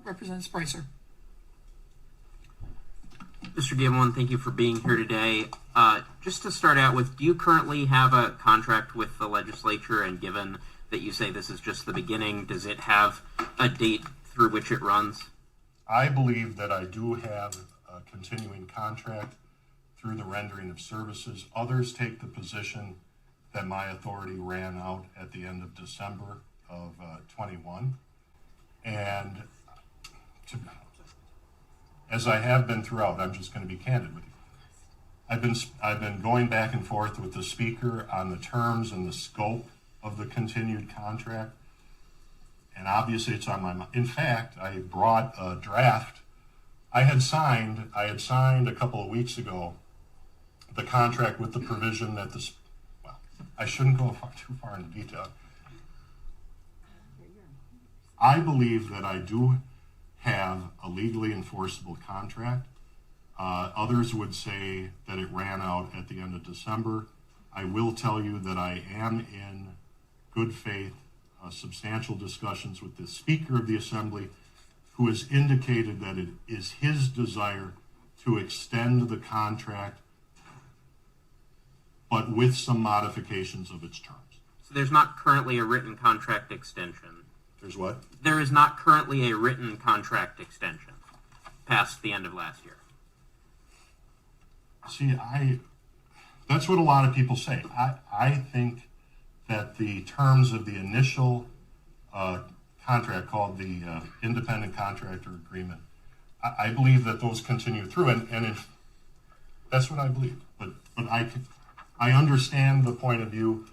Representative Spreitzer. Mr. Gableman, thank you for being here today. Just to start out with, do you currently have a contract with the legislature, and given that you say this is just the beginning, does it have a date through which it runs? I believe that I do have a continuing contract through the rendering of services. Others take the position that my authority ran out at the end of December of 21. And as I have been throughout, I'm just going to be candid with you. I've been going back and forth with the speaker on the terms and the scope of the continued contract, and obviously it's on my mind. In fact, I brought a draft. I had signed a couple of weeks ago the contract with the provision that I shouldn't go too far into detail. I believe that I do have a legally enforceable contract. Others would say that it ran out at the end of December. I will tell you that I am in good faith, substantial discussions with the Speaker of the Assembly, who has indicated that it is his desire to extend the contract, but with some modifications of its terms. So there's not currently a written contract extension. There's what? There is not currently a written contract extension past the end of last year. See, that's what a lot of people say. I think that the terms of the initial contract, called the Independent Contractor Agreement, I believe that those continue through, and if that's what I believe. But I understand the point of view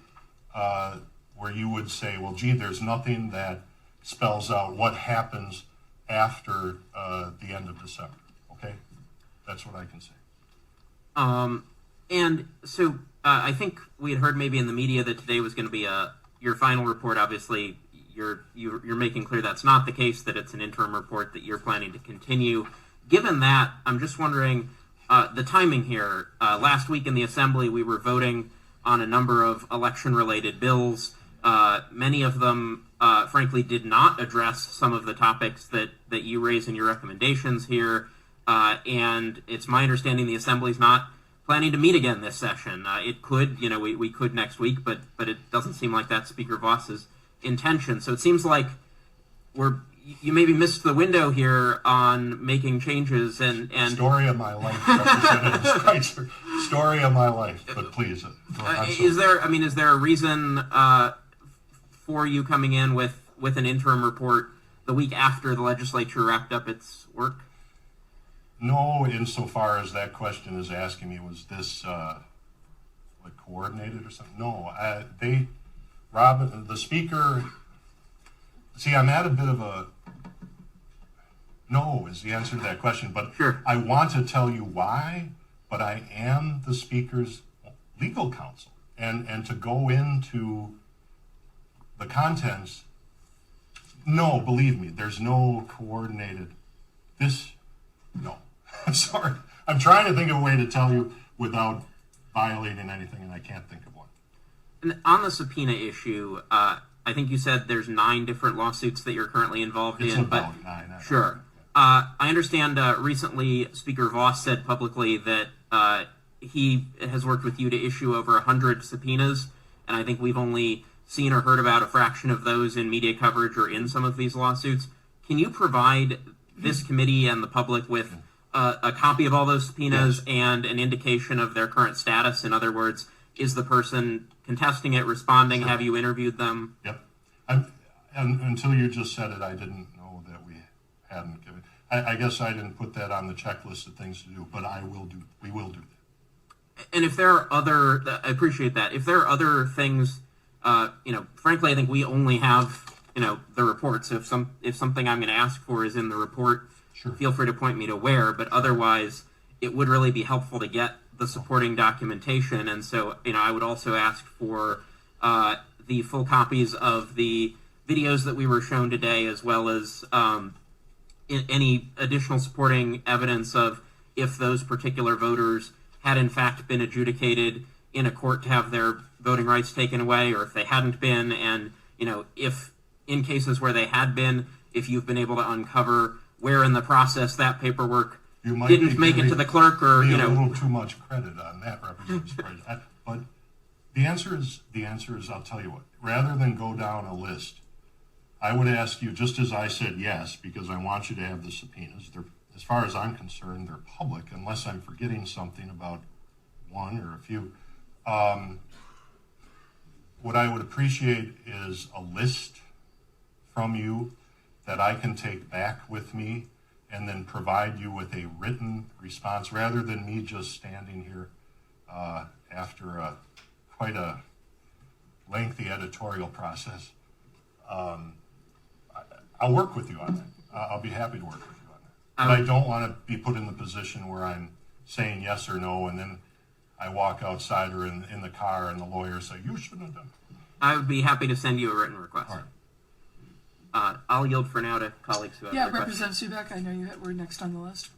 where you would say, well, gee, there's nothing that spells out what happens after the end of December. Okay, that's what I can say. And so I think we had heard maybe in the media that today was going to be your final report. Obviously, you're making clear that's not the case, that it's an interim report that you're planning to continue. Given that, I'm just wondering the timing here. Last week in the Assembly, we were voting on a number of election-related bills. Many of them, frankly, did not address some of the topics that you raise in your recommendations here. And it's my understanding the Assembly's not planning to meet again this session. It could, we could next week, but it doesn't seem like that's Speaker Voss's intention. So it seems like you maybe missed the window here on making changes and Story of my life, Representative Spreitzer. Story of my life, but please. Is there a reason for you coming in with an interim report the week after the legislature wrapped up its work? No, insofar as that question is asking me, was this coordinated or something? No, the Speaker. See, I'm at a bit of a no is the answer to that question, but sure. I want to tell you why. But I am the Speaker's legal counsel, and to go into the contents. No, believe me, there's no coordinated. No. I'm sorry. I'm trying to think of a way to tell you without violating anything, and I can't think of one. And on the subpoena issue, I think you said there's 9 different lawsuits that you're currently involved it's in. About but 9. Sure. I understand recently Speaker Voss said publicly that he has worked with you to issue over 100 subpoenas, and I think we've only seen or heard about a fraction of those in media coverage or in some of these lawsuits. Can you provide this committee and the public with a copy of all those subpoenas yes. and an indication of their current status? In other words, is the person contesting it, responding? Sure. Have you interviewed them? Yep. Until you just said it, I didn't know that we hadn't given. I guess I didn't put that on the checklist of things to do, but we will do that. And if there are other, I appreciate that. If there are other things, frankly, I think we only have, the report. So if something I'm going to ask for is in the report, sure. Feel free to point me to where. But otherwise, it would really be helpful to get the supporting documentation. And so, I would also ask for the full copies of the videos that we were shown today, as well as any additional supporting evidence of if those particular voters had in fact been adjudicated in a court to have their voting rights taken away, or if they hadn't been, and if in cases where they had been, if you've been able to uncover where in the process that paperwork You might didn't be make it to giving the clerk, or me you a know. little too much credit on that, Representative Spreitzer. But the answer is I'll tell you what. Rather than go down a list, I would ask you, just as I said yes, because I want you to have the subpoenas. They're, as far as I'm concerned, they're public, unless I'm forgetting something about one or a few. What I would appreciate is a list from you that I can take back with me and then provide you with a written response, rather than me just standing here after quite a lengthy editorial process. I'll work with you on that. I'll be happy to work with you on that. But I don't want to be put in the position where I'm saying yes or no, and then I walk outside or in the car and the lawyers say, you shouldn't have done it. I would be happy to send you a written request. All right. I'll yield for now to colleagues who have Yeah, other questions. Representative Subak, I know you were next on the list.